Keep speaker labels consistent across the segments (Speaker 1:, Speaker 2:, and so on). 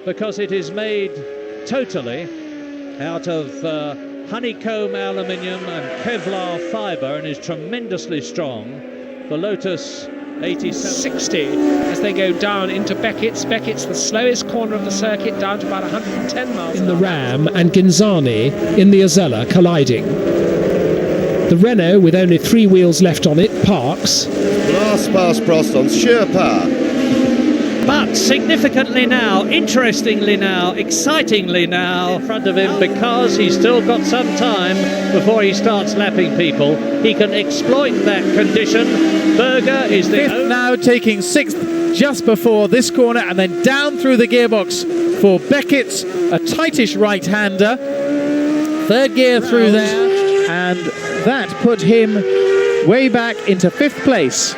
Speaker 1: because it is made totally out of honeycomb aluminium and Kevlar fibre and is tremendously strong. The Lotus
Speaker 2: 60 as they go down into Beckett's. Beckett's the slowest corner of the circuit, down to about 110 miles
Speaker 3: in the Ram, and Ghinzani in the Azella colliding. The Renault, with only 3 wheels left on it, parks.
Speaker 4: Last pass Prost on sheer power.
Speaker 1: But significantly now, interestingly now, excitingly now, in front of him, because he's still got some time before he starts lapping people. He can exploit that condition. Berger is the
Speaker 5: fifth now, taking 6th just before this corner, and then down through the gearbox for Beckett, a tightish right-hander. 3rd gear through there, and that put him way back into 5th place.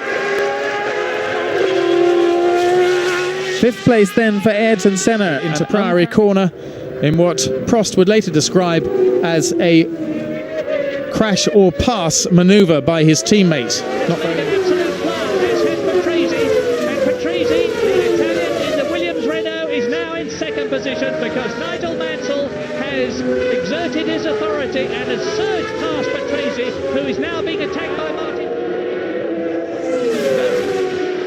Speaker 5: 5th place then for Ayrton Senna into Priory Corner in what Prost would later describe as a crash or pass manoeuvre by his teammate.
Speaker 1: And Patrese, the Italian in the Williams Renault, is now in 2nd position because Nigel Mansell has exerted his authority and has surged past Patrese, who is now being attacked by Martin.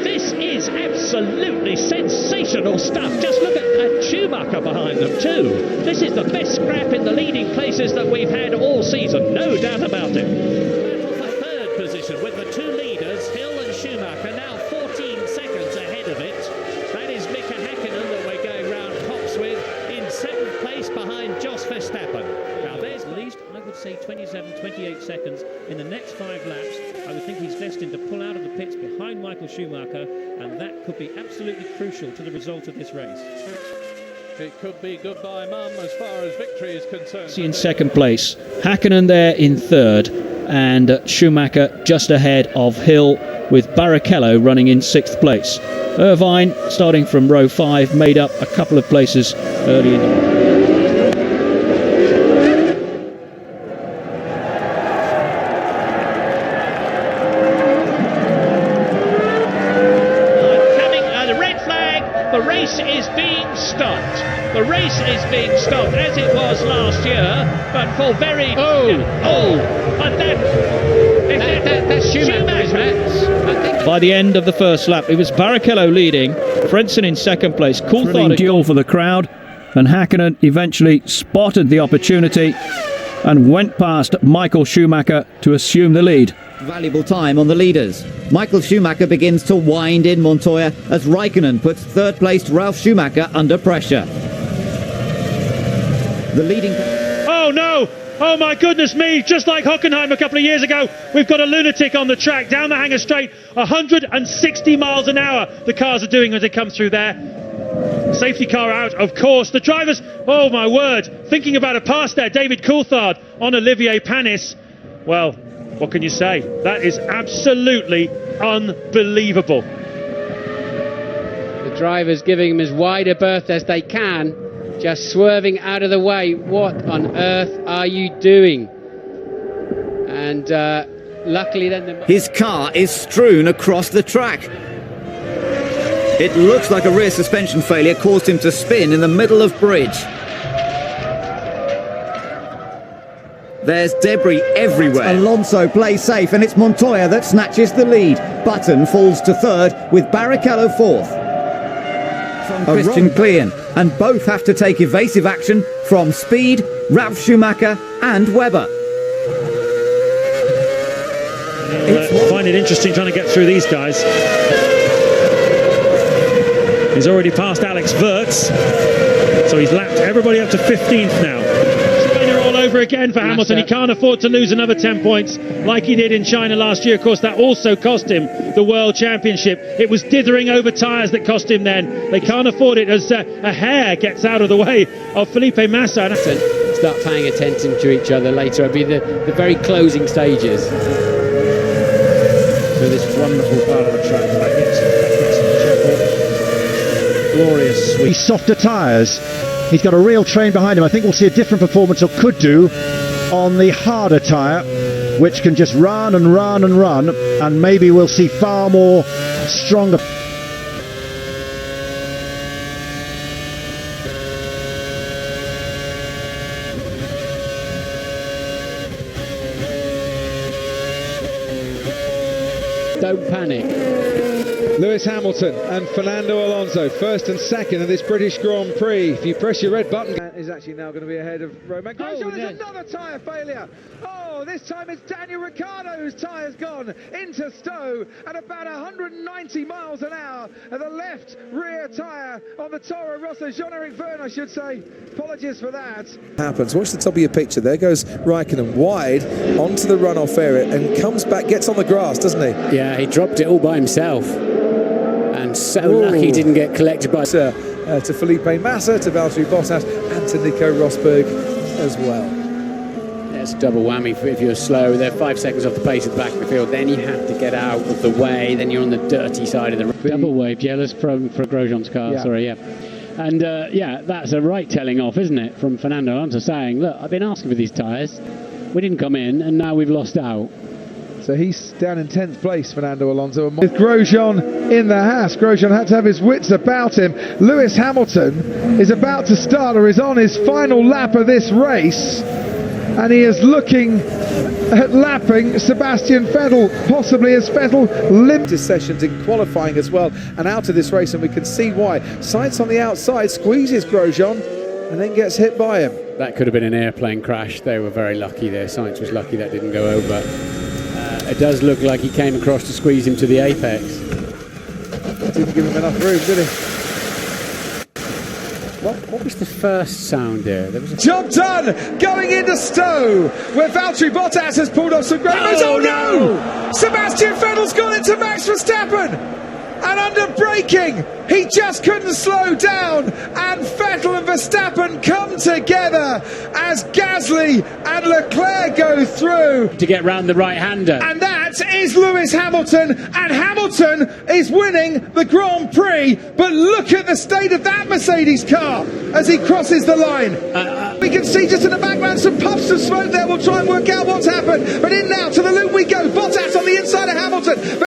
Speaker 1: This is absolutely sensational stuff. Just look at Schumacher behind them too. This is the best scrap in the leading places that we've had all season, no doubt about it. Battle for 3rd position with the 2 leaders, Hill and Schumacher, now 14 seconds ahead of it. That is Mika Häkkinen that we're going round Pops with in 7th place behind Jos Verstappen. Now there's at least, I would say, 27, 28 seconds in the next 5 laps. I would think he's destined to pull out of the pits behind Michael Schumacher, and that could be absolutely crucial to the result of this race. It could be goodbye mum as far as victory is concerned. In 2nd place, Häkkinen there in 3rd, and Schumacher just ahead of Hill, with Barrichello running in 6th place. Irvine, starting from row 5, made up a couple of places early in the The race is being stopped as it was last year, but for very... But that's Schumacher, isn't it? By the end of the first lap, it was Barrichello leading, Frentzen in 2nd place. Coulthard duel for the crowd, and Häkkinen eventually spotted the opportunity and went past Michael Schumacher to assume the lead.
Speaker 6: Valuable time on the leaders. Michael Schumacher begins to wind in Montoya as Raikkonen puts 3rd placed Ralf Schumacher under pressure. The leading...
Speaker 7: Oh no! Oh my goodness me! Just like Hockenheim a couple of years ago, we've got a lunatic on the track, down the Hanger Straight, 160 miles an hour the cars are doing as they come through there. Safety car out, of course. The drivers, oh my word, thinking about a pass there. David Coulthard on Olivier Panis. Well, what can you say? That is absolutely unbelievable.
Speaker 8: The drivers giving him as wide a berth as they can, just swerving out of the way. What on earth are you doing? And luckily then...
Speaker 6: His car is strewn across the track. It looks like a rear suspension failure caused him to spin in the middle of bridge. There's debris everywhere. Alonso plays safe, and it's Montoya that snatches the lead. Button falls to 3rd with Barrichello 4th. From Christian Klein, and both have to take evasive action from Speed, Ralf Schumacher and Webber.
Speaker 7: I find it interesting trying to get through these guys. He's already passed Alex Wurz, so he's lapped everybody up to 15th now. All over again for Hamilton. He can't afford to lose another 10 points like he did in China last year. Of course, that also cost him the World Championship. It was dithering over tyres that cost him then. They can't afford it as a hair gets out of the way of Felipe Massa.
Speaker 8: Start paying attention to each other later. It'll be the very closing stages.
Speaker 7: So this wonderful part of the track, glorious, sweet.
Speaker 9: Softer tyres. He's got a real train behind him. I think we'll see a different performance, or could do, on the harder tyre, which can just run and run and run, and maybe we'll see far more stronger.
Speaker 8: don't panic.
Speaker 10: Lewis Hamilton and Fernando Alonso, first and second in this British Grand Prix. If you press your red button, is actually now going to be ahead of Romain Grosjean. There's another tyre failure. Oh, this time it's Daniel Ricciardo whose tyre's gone into Stowe at about 190 miles an hour. And the left rear tyre on the Toro Rosso, Jean-Eric Vergne, I should say. Apologies for that.
Speaker 11: Happens. Watch the top of your picture. There goes Raikkonen wide onto the runoff area and comes back, gets on the grass, doesn't he?
Speaker 8: Yeah, he dropped it all by himself. And so lucky he didn't get collected by...
Speaker 11: to Felipe Massa, to Valtteri Bottas and to Nico Rosberg as well.
Speaker 8: It's a double whammy if you're slow. They're 5 seconds off the pace at the back of the field. Then you have to get out of the way. Then you're on the dirty side of the... Double wave, jealous for Grosjean's car, And yeah, that's a right telling off, isn't it, from Fernando Alonso saying, look, I've been asking for these tyres. We didn't come in and now we've lost out.
Speaker 10: So he's down in 10th place, Fernando Alonso. With Grosjean in the Haas, Grosjean had to have his wits about him. Lewis Hamilton is about to start, or is on his final lap of this race, and he is looking at lapping Sebastian Vettel, possibly as Vettel limped
Speaker 11: sessions in qualifying as well, and out of this race, and we can see why. Sainz on the outside squeezes Grosjean and then gets hit by him.
Speaker 8: That could have been an airplane crash. They were very lucky there. Sainz was lucky that didn't go over. It does look like he came across to squeeze him to the apex.
Speaker 11: Didn't give him enough room, did he?
Speaker 8: What was the first sound there? There was a...
Speaker 10: Job done! Going into Stowe, where Valtteri Bottas has pulled off some great moves. Oh no! Sebastian Vettel's gone into Max Verstappen! And under braking, he just couldn't slow down, and Vettel and Verstappen come together as Gasly and Leclerc go through
Speaker 8: to get round the right-hander.
Speaker 10: And that is Lewis Hamilton, and Hamilton is winning the Grand Prix. But look at the state of that Mercedes car as he crosses the line. We can see just in the background some puffs of smoke there. We'll try and work out what's happened. But in now to the loop we go. Bottas on the inside of Hamilton.